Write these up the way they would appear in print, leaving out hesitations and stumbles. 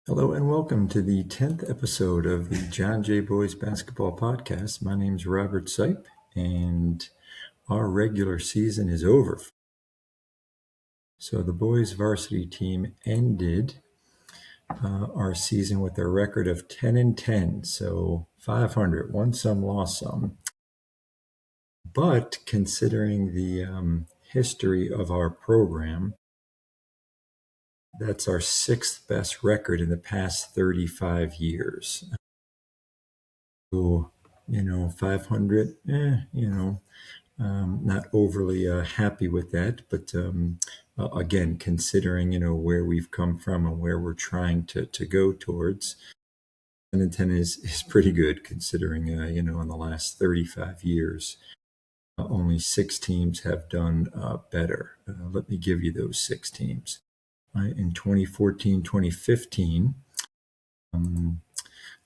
Hello and welcome to the 10th episode of the John Jay Boys Basketball Podcast. My name's Robert Sipe, and our regular season is over. So the boys varsity team ended our season with a record of 10-10, so 500, won some, lost some. But considering the history of our program, that's our sixth best record in the past 35 years. So, 500, not overly happy with that. But again, considering, where we've come from and where we're trying to go towards, 10 is pretty good considering, in the last 35 years, only six teams have done better. Let me give you those six teams. In 2014, 2015, the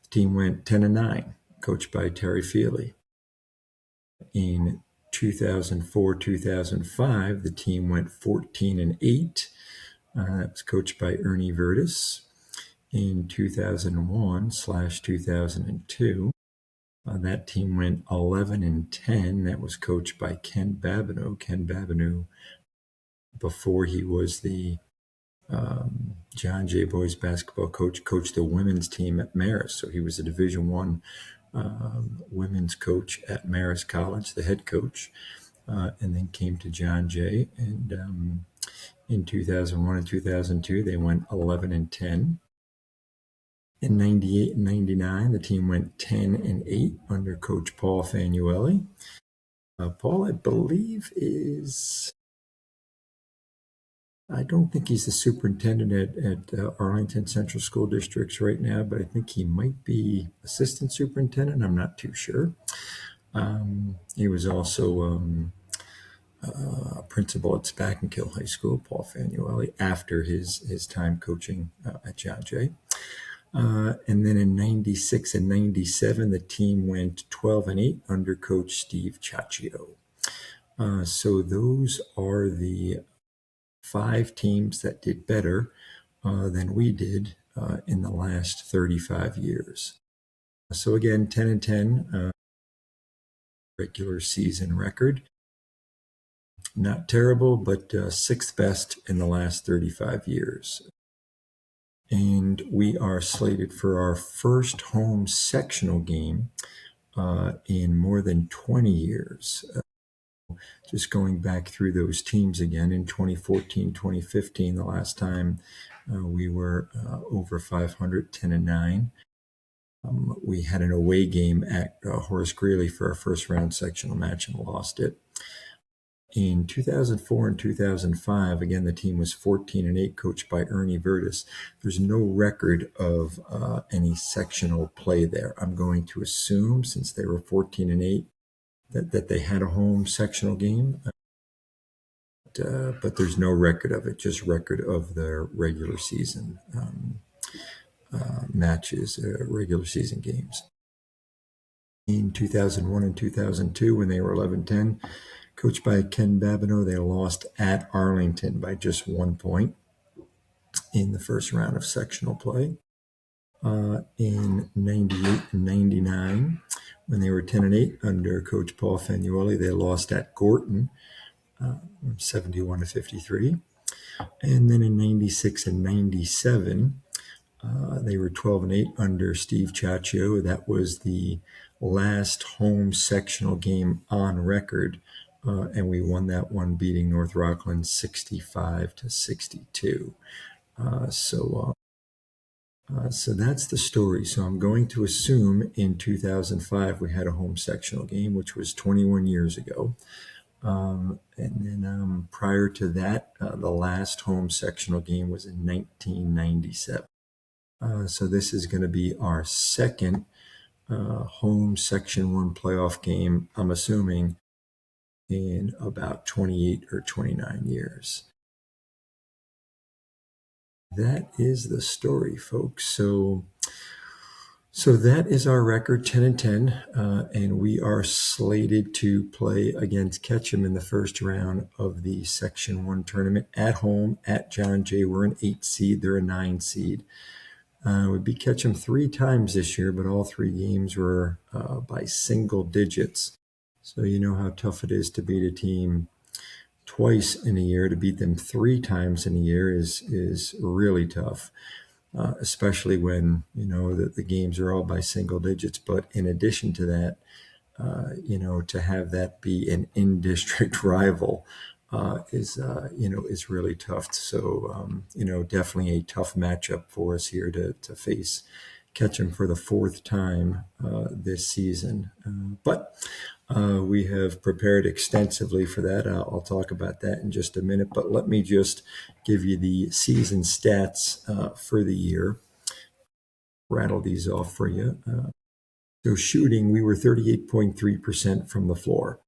team went 10-9, coached by Terry Feely. In 2004, 2005, the team went 14-8. That was coached by Ernie Vertis. In 2001/2002, that team went 11-10. That was coached by Ken Babineau. Ken Babineau, before he was the John Jay Boys basketball coach, coached the women's team at Marist. So he was a Division I women's coach at Marist College, the head coach, and then came to John Jay. And in 2001 and 2002, they went 11-10. In 98 and 99, the team went 10-8 under Coach Paul Fanuelli. Paul, I believe, I don't think he's the superintendent at Arlington Central School Districts right now, but I think he might be assistant superintendent. I'm not too sure. He was also a principal at Spackenkill High School, Paul Fanuelli, after his time coaching at John Jay. And then in 96 and 97, the team went 12-8 under Coach Steve Ciaccio. So those are the five teams that did better than we did in the last 35 years. So again, 10-10 regular season record. Not terrible, but sixth best in the last 35 years. And we are slated for our first home sectional game in more than 20 years. Just going back through those teams again, in 2014, 2015, the last time we were over 500, 10-9. We had an away game at Horace Greeley for our first round sectional match and lost it. In 2004 and 2005, again, the team was 14-8, coached by Ernie Vertis. There's no record of any sectional play there. I'm going to assume, since they were 14-8, that they had a home sectional game. But there's no record of it, just record of their regular season matches, regular season games. In 2001 and 2002, when they were 11-10, coached by Ken Babineau, they lost at Arlington by just 1 point in the first round of sectional play. In 98 and 99, when they were 10-8 under Coach Paul Fanuelli, they lost at Gorton, 71-53. And then in 96 and 97, they were 12-8 under Steve Ciaccio. That was the last home sectional game on record, and we won that one, beating North Rockland 65-62. So that's the story. So I'm going to assume in 2005 we had a home sectional game, which was 21 years ago. And then prior to that, the last home sectional game was in 1997. So this is going to be our second home Section 1 playoff game, I'm assuming, in about 28 or 29 years. That is the story, folks. So that is our record, 10-10, and we are slated to play against Ketchum in the first round of the Section 1 tournament at home at John Jay. We're an 8 seed, they're a 9 seed. We beat Ketchum 3 times this year, but all 3 games were by single digits. So you know how tough it is to beat a team twice in a year. To beat them 3 times in a year is really tough, especially when you know that the games are all by single digits. But in addition to that, to have that be an in-district rival is really tough. So definitely a tough matchup for us here to face Ketchum for the 4th time this season. But we have prepared extensively for that. I'll talk about that in just a minute. But let me just give you the season stats for the year. Rattle these off for you. So shooting, we were 38.3% from the floor.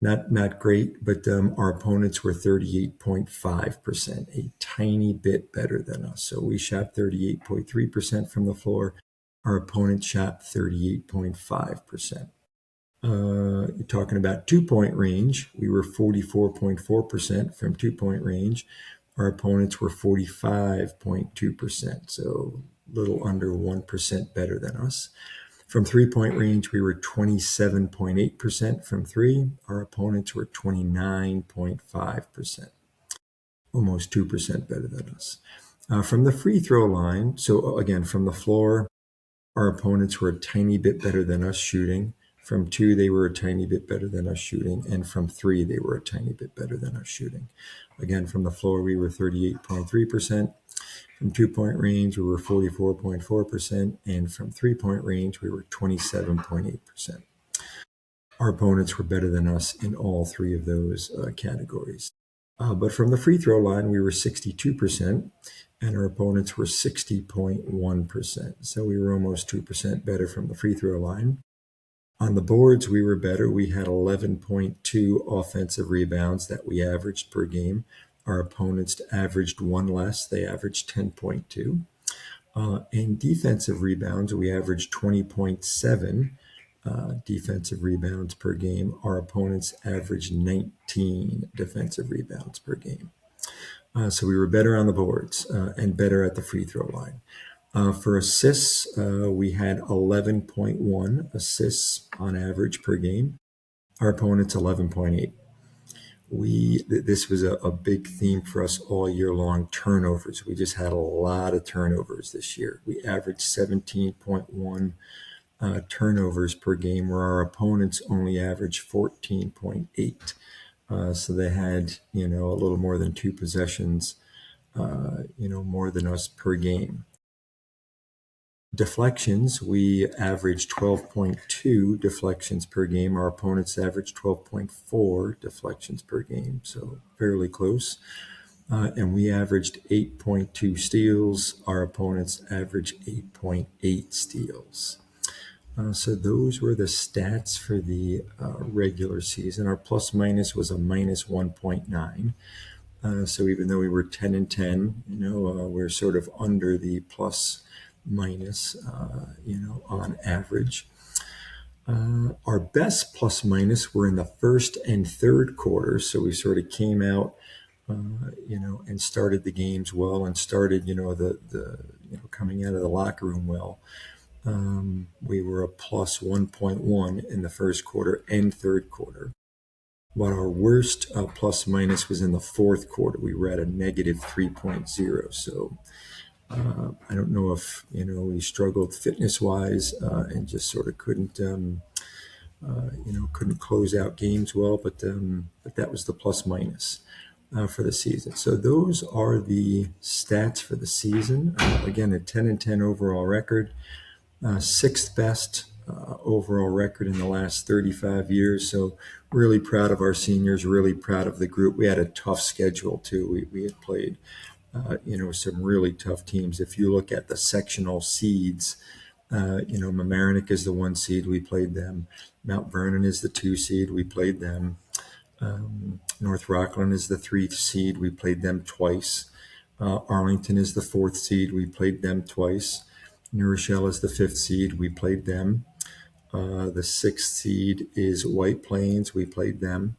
Not great, but our opponents were 38.5%, a tiny bit better than us. So we shot 38.3% from the floor. Our opponent shot 38.5%. You're talking about 2-point range. We were 44.4% from 2-point range. Our opponents were 45.2%, so a little under 1% better than us. From 3-point range, we were 27.8% from 3. Our opponents were 29.5%, almost 2% better than us. From the free throw line, so again, from the floor, our opponents were a tiny bit better than us shooting. From 2, they were a tiny bit better than us shooting. And from 3, they were a tiny bit better than us shooting. Again, from the floor, we were 38.3%. From 2-point range, we were 44.4%. And from 3-point range, we were 27.8%. Our opponents were better than us in all 3 of those categories. But from the free throw line, we were 62%, and our opponents were 60.1%. So we were almost 2% better from the free throw line. On the boards, we were better. We had 11.2 offensive rebounds that we averaged per game. Our opponents averaged 1 less. They averaged 10.2. And defensive rebounds, we averaged 20.7 defensive rebounds per game. Our opponents averaged 19 defensive rebounds per game. So we were better on the boards and better at the free throw line. For assists, we had 11.1 assists on average per game. Our opponents 11.8. This was a big theme for us all year long, turnovers. We just had a lot of turnovers this year. We averaged 17.1 turnovers per game, where our opponents only averaged 14.8. So they had, a little more than 2 possessions, more than us per game. Deflections, we averaged 12.2 deflections per game. Our opponents averaged 12.4 deflections per game, so fairly close. And we averaged 8.2 steals. Our opponents averaged 8.8 steals. So those were the stats for the regular season. Our plus minus was a minus 1.9. So even though we were 10-10, we're sort of under the plus minus, on average. Our best plus minus were in the first and third quarters. So we sort of came out, and started the games well, and started, coming out of the locker room well. We were a plus 1.1 in the first quarter and third quarter. But our worst plus minus was in the fourth quarter. We were at a negative 3.0. So I don't know if, we struggled fitness wise and just sort of couldn't close out games well, but that was the plus minus for the season. So those are the stats for the season. Again, a 10-10 overall record, 6th best overall record in the last 35 years. So really proud of our seniors, really proud of the group. We had a tough schedule too. We had played some really tough teams. If you look at the sectional seeds, Mamaroneck is the 1 seed, we played them. Mount Vernon is the 2 seed, we played them. North Rockland is the 3 seed, we played them twice. Arlington is the 4th seed, we played them twice. New Rochelle is the 5th seed, we played them. The 6th seed is White Plains, we played them.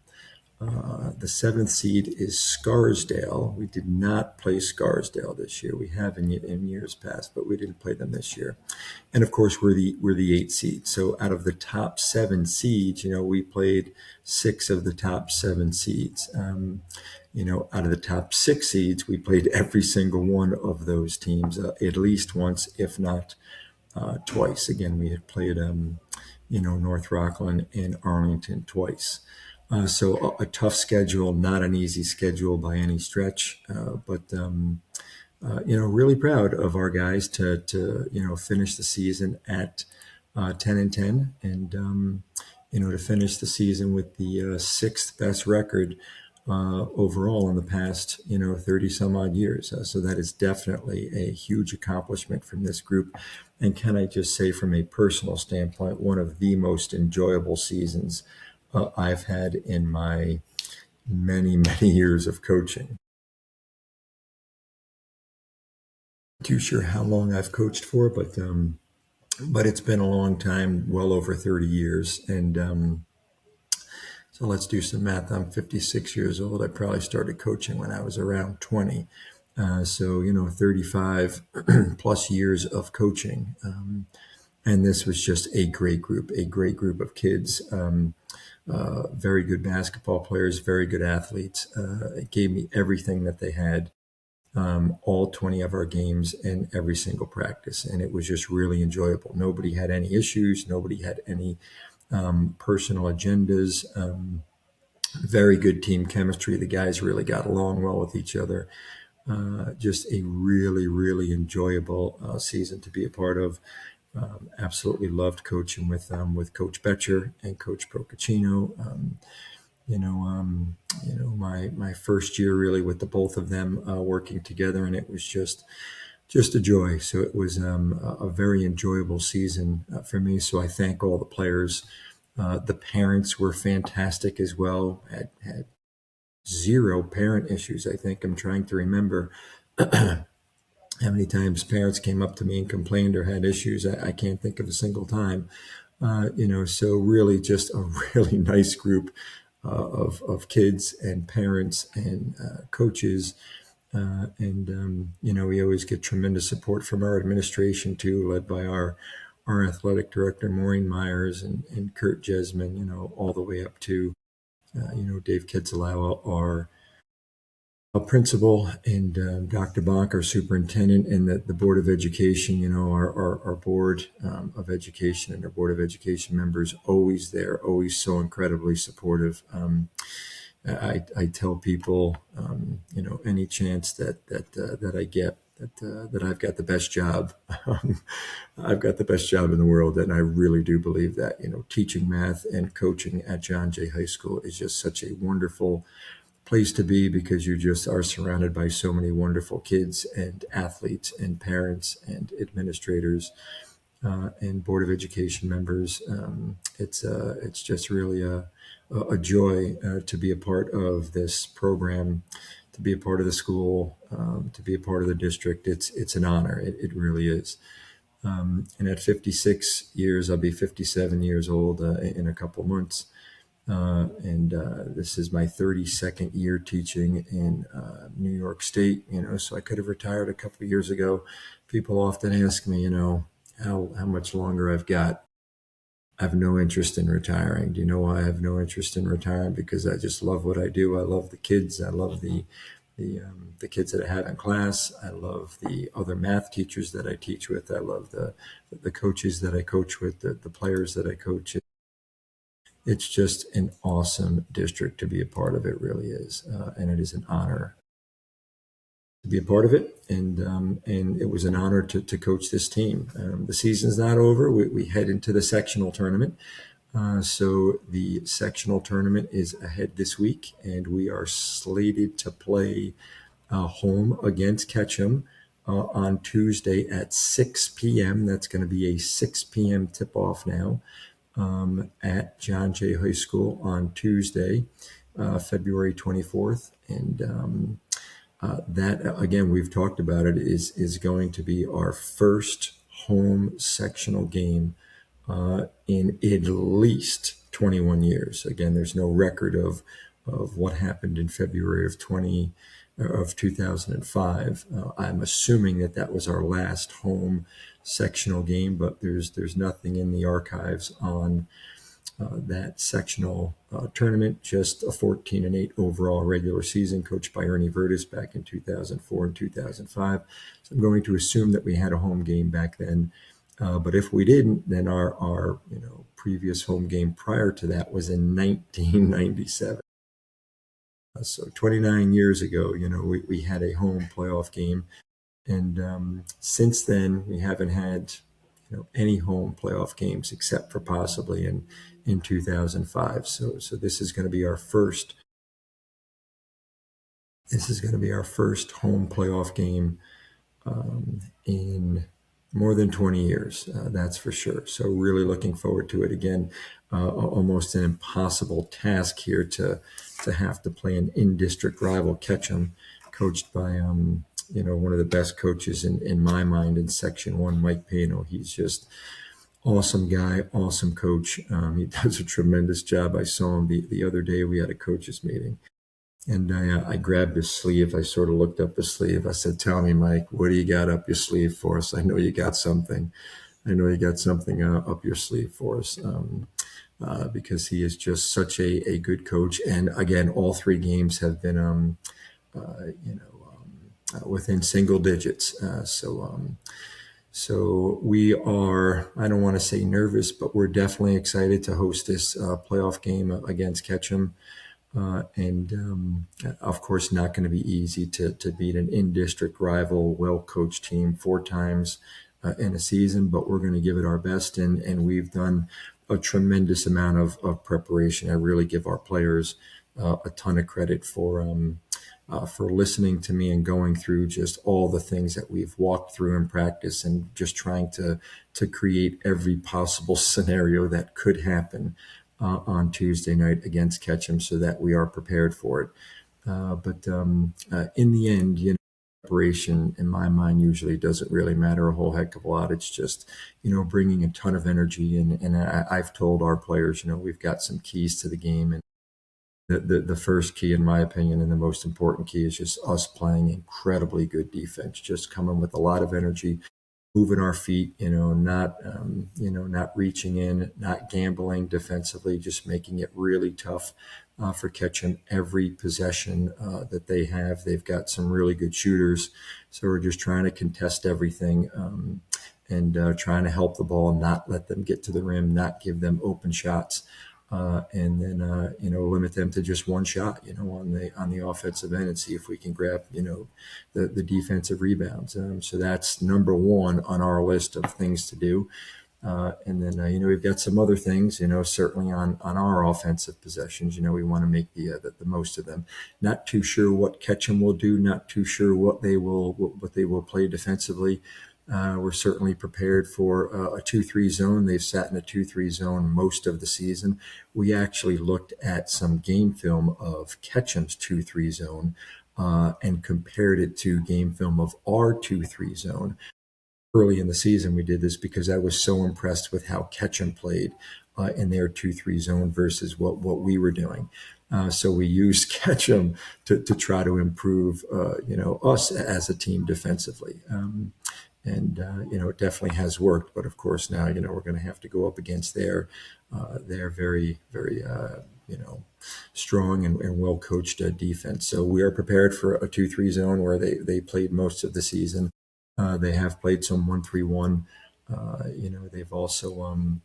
The seventh seed is Scarsdale. We did not play Scarsdale this year. We have in years past, but we didn't play them this year. And of course, we're the eight seed. So out of the top seven seeds, we played six of the top seven seeds. Out of the top six seeds, we played every single one of those teams at least once, if not twice. Again, we had played, North Rockland and Arlington twice. So a tough schedule, not an easy schedule by any stretch, but really proud of our guys to finish the season at 10-10, and to finish the season with the sixth best record overall in the past 30 some odd years. So that is definitely a huge accomplishment from this group. And can I just say, from a personal standpoint, one of the most enjoyable seasons I've had in my many, many years of coaching. Too sure how long I've coached for, but it's been a long time, well over 30 years. And so let's do some math. I'm 56 years old. I probably started coaching when I was around 20. So 35 plus years of coaching. And this was just a great group of kids. Very good basketball players, very good athletes. It gave me everything that they had, all 20 of our games and every single practice. And it was just really enjoyable. Nobody had any issues. Nobody had any personal agendas. Very good team chemistry. The guys really got along well with each other. Just a really, really enjoyable season to be a part of. Absolutely loved coaching with Coach Betcher and Coach Procaccino. My first year really with the both of them working together, and it was just a joy. So it was a very enjoyable season for me. So I thank all the players. The parents were fantastic as well. Had zero parent issues. I think I'm trying to remember how many times parents came up to me and complained or had issues. I can't think of a single time. So really just a really nice group of kids and parents and coaches. We always get tremendous support from our administration too, led by our athletic director, Maureen Myers, and Kurt Jesman, all the way up to, Dave Ketzelau, our principal, and Dr. Bonk, our superintendent, and the Board of Education, our Board of Education and our Board of Education members, always there, always so incredibly supportive. I tell people, any chance that I get, that I've got the best job. I've got the best job in the world, and I really do believe that. Teaching math and coaching at John Jay High School is just such a wonderful place to be, because you just are surrounded by so many wonderful kids and athletes and parents and administrators and Board of Education members. It's just really a joy to be a part of this program, to be a part of the school, to be a part of the district. It's an honor. It really is. And at 56 years, I'll be 57 years old in a couple months. And this is my 32nd year teaching in New York State, so I could have retired a couple of years ago. People often ask me, how much longer I've got. I have no interest in retiring. Do you know why I have no interest in retiring? Because I just love what I do. I love the kids. I love the kids that I have in class. I love the other math teachers that I teach with. I love the coaches that I coach with, the players that I coach. It's just an awesome district to be a part of. It really is, and it is an honor to be a part of it. And it was an honor to coach this team. The season's not over. We head into the sectional tournament. So the sectional tournament is ahead this week, and we are slated to play home against Ketchum on Tuesday at 6 p.m. That's going to be a 6 p.m. tip-off now. At John Jay High School on Tuesday, February 24th. And that, again, we've talked about it, is going to be our first home sectional game in at least 21 years. Again, there's no record of of what happened in February of 2005. I'm assuming that that was our last home sectional game, but there's nothing in the archives on that sectional tournament. Just a 14-8 overall regular season, coached by Ernie Verdes back in 2004 and 2005. So I'm going to assume that we had a home game back then. But if we didn't, then our previous home game prior to that was in 1997. So 29 years ago, we had a home playoff game, and since then we haven't had any home playoff games except for possibly in 2005. So this is going to be our first. This is going to be our first home playoff game in more than 20 years, that's for sure. So really looking forward to it. Again, almost an impossible task here to have to play an in-district rival, Ketchum, coached by one of the best coaches in my mind in Section 1, Mike Pano. He's just awesome guy, awesome coach. He does a tremendous job. I saw him the other day. We had a coaches meeting. And I grabbed his sleeve. I sort of looked up his sleeve. I said, "Tell me, Mike, what do you got up your sleeve for us? I know you got something. I know you got something up your sleeve for us." Because he is just such a good coach. And again, all three games have been, within single digits. So we are, I don't want to say nervous, but we're definitely excited to host this playoff game against Ketchum. And of course, not going to be easy to beat an in-district rival, well-coached team four times in a season, but we're going to give it our best. And we've done a tremendous amount of preparation. I really give our players a ton of credit for listening to me and going through just all the things that we've walked through in practice and just trying to create every possible scenario that could happen on Tuesday night against Ketchum so that we are prepared for it. But in the end, preparation in my mind usually doesn't really matter a whole heck of a lot. It's just, bringing a ton of energy. And I've told our players, we've got some keys to the game. And the first key, in my opinion, and the most important key is just us playing incredibly good defense, just coming with a lot of energy, moving our feet, not reaching in, not gambling defensively, just making it really tough for Ketchum every possession that they have. They've got some really good shooters, so we're just trying to contest everything and trying to help the ball, not let them get to the rim, not give them open shots. And then limit them to just one shot, on the offensive end, and see if we can grab the defensive rebounds. So that's number one on our list of things to do. And then we've got some other things, certainly on our offensive possessions. We want to make the most of them. Not too sure what Ketchum will do. Not too sure what they will play defensively. We're certainly prepared for a 2-3 zone. They've sat in a 2-3 zone most of the season. We actually looked at some game film of Ketchum's 2-3 zone and compared it to game film of our 2-3 zone. Early in the season, we did this because I was so impressed with how Ketchum played in their 2-3 zone versus what we were doing. So we used Ketchum to try to improve, us as a team defensively. And it definitely has worked. But of course, now we're going to have to go up against their very, very strong and well coached defense. So we are prepared for a 2-3 zone where they played most of the season. They have played some 1-3-1. They've also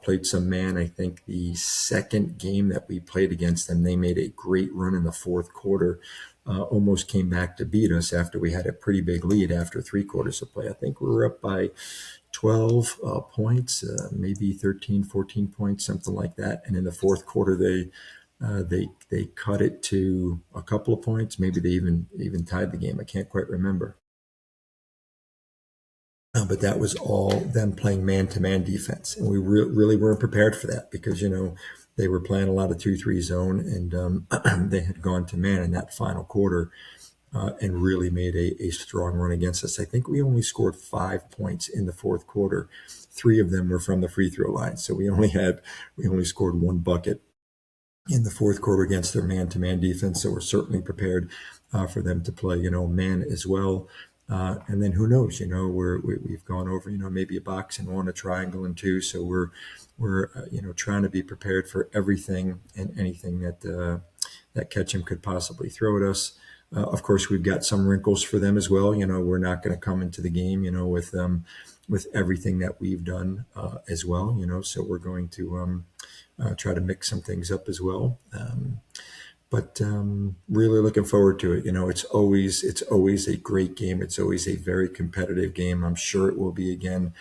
played some man. I think the second game that we played against them, they made a great run in the fourth quarter. Almost came back to beat us after we had a pretty big lead after 3 quarters of play. I think we were up by 12 points, maybe 13, 14 points, something like that. And in the fourth quarter, they cut it to a couple of points. Maybe they even tied the game. I can't quite remember. But that was all them playing man-to-man defense. And we really weren't prepared for that because, they were playing a lot of 2-3 zone, and they had gone to man in that final quarter and really made a strong run against us. I think we only scored 5 points in the fourth quarter. 3 of them were from the free throw line. So we only scored 1 bucket in the fourth quarter against their man-to-man defense. So we're certainly prepared for them to play, man as well. And then who knows, we've gone over, maybe a box and one, a triangle and two. So we're trying to be prepared for everything and anything that Ketchum could possibly throw at us. Of course, we've got some wrinkles for them as well. We're not going to come into the game, with everything that we've done as well. So we're going to try to mix some things up as well. But really looking forward to it. It's always a great game. It's always a very competitive game. I'm sure it will be again,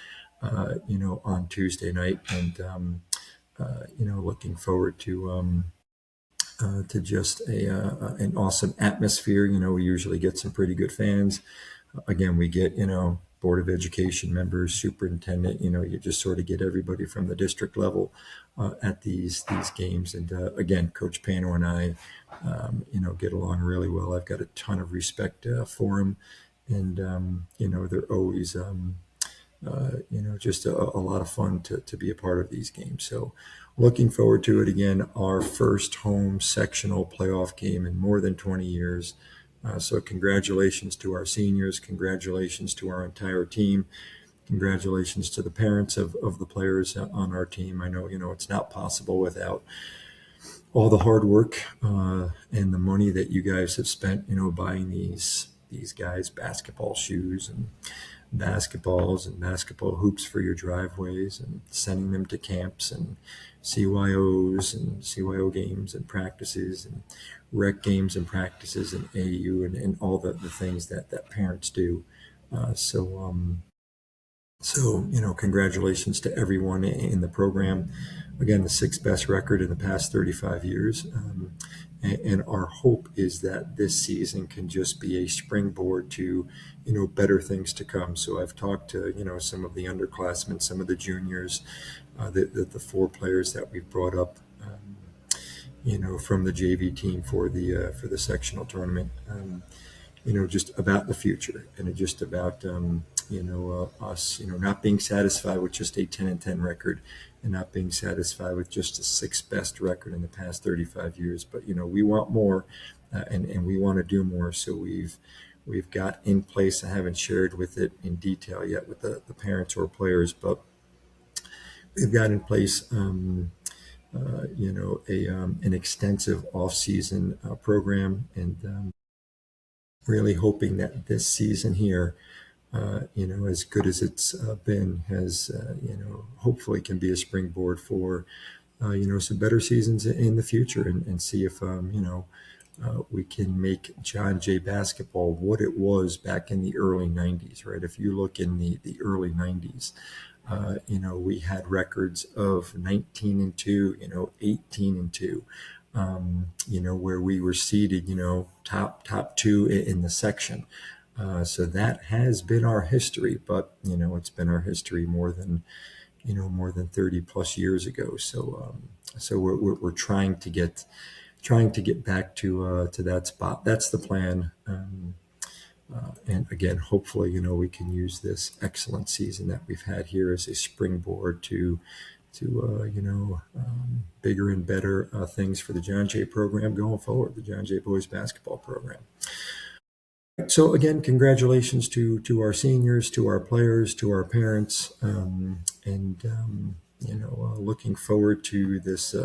on Tuesday night. And looking forward to just an awesome atmosphere. We usually get some pretty good fans. Again, we get, Board of Education members, superintendent, you just sort of get everybody from the district level at these games. And again, Coach Pano and I, get along really well. I've got a ton of respect for him. And, they're always, just a lot of fun to be a part of these games. So looking forward to it again, our first home sectional playoff game in more than 20 years. So congratulations to our seniors, congratulations to our entire team, congratulations to the parents of the players on our team. I know, it's not possible without all the hard work and the money that you guys have spent, buying these guys basketball shoes and basketballs and basketball hoops for your driveways and sending them to camps and CYOs and CYO games and practices and rec games and practices and AU and all the things that parents do. So, congratulations to everyone in the program. Again, the sixth best record in the past 35 years. And our hope is that this season can just be a springboard to, better things to come. So I've talked to, some of the underclassmen, some of the juniors, the four players that we've brought up, from the JV team for the sectional tournament. Just about the future and just about, us, not being satisfied with just a 10-10 record and not being satisfied with just a sixth best record in the past 35 years. But, we want more and we want to do more. So we've got in place, I haven't shared with it in detail yet with the parents or players, but we've got in place, an extensive off-season program, and really hoping that this season here, as good as it's been, has, hopefully can be a springboard for, some better seasons in the future and see if, we can make John Jay basketball what it was back in the early 90s, right? If you look in the early 90s, we had records of 19-2, 18-2, where we were seeded, top two in the section. So that has been our history, but it's been our history more than 30 plus years ago. So we're trying to get back to that spot. That's the plan. And again, hopefully, we can use this excellent season that we've had here as a springboard to bigger and better things for the John Jay program going forward, the John Jay boys basketball program. So again, congratulations to our seniors, to our players, to our parents, looking forward to this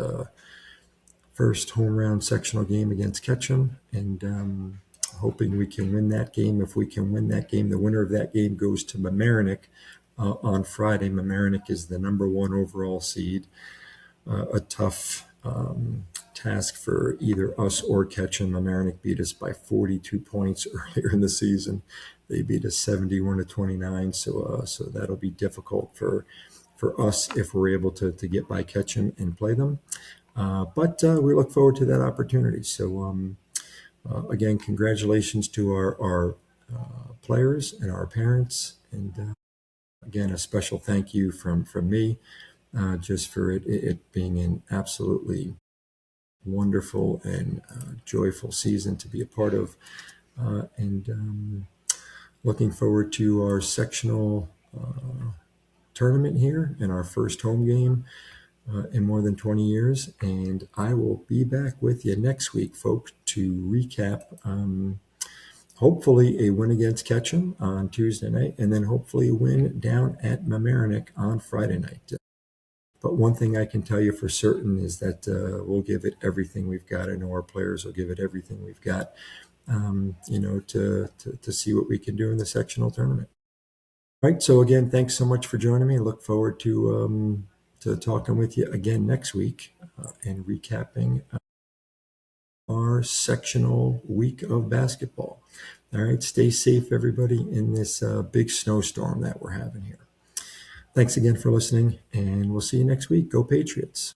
first home round sectional game against Ketchum, and hoping we can win that game. If we can win that game, the winner of that game goes to Mamaroneck on Friday. Mamaroneck is the number one overall seed. A tough task for either us or Ketchum. Mamaroneck beat us by 42 points earlier in the season. They beat us 71-29. So that'll be difficult for us if we're able to get by Ketchum and play them. But we look forward to that opportunity. So again, congratulations to our players and our parents, and again, a special thank you from me, just for it being an absolutely wonderful and joyful season to be a part of, and looking forward to our sectional tournament here and our first home game. in more than 20 years. And I will be back with you next week, folks, to recap hopefully a win against Ketchum on Tuesday night, and then hopefully a win down at Mamaroneck on Friday night. But one thing I can tell you for certain is that we'll give it everything we've got. I know our players will give it everything we've got, to see what we can do in the sectional tournament. All right. So again, thanks so much for joining me. I look forward to talking with you again next week and recapping our sectional week of basketball. All right. Stay safe, everybody, in this big snowstorm that we're having here. Thanks again for listening, and we'll see you next week. Go Patriots.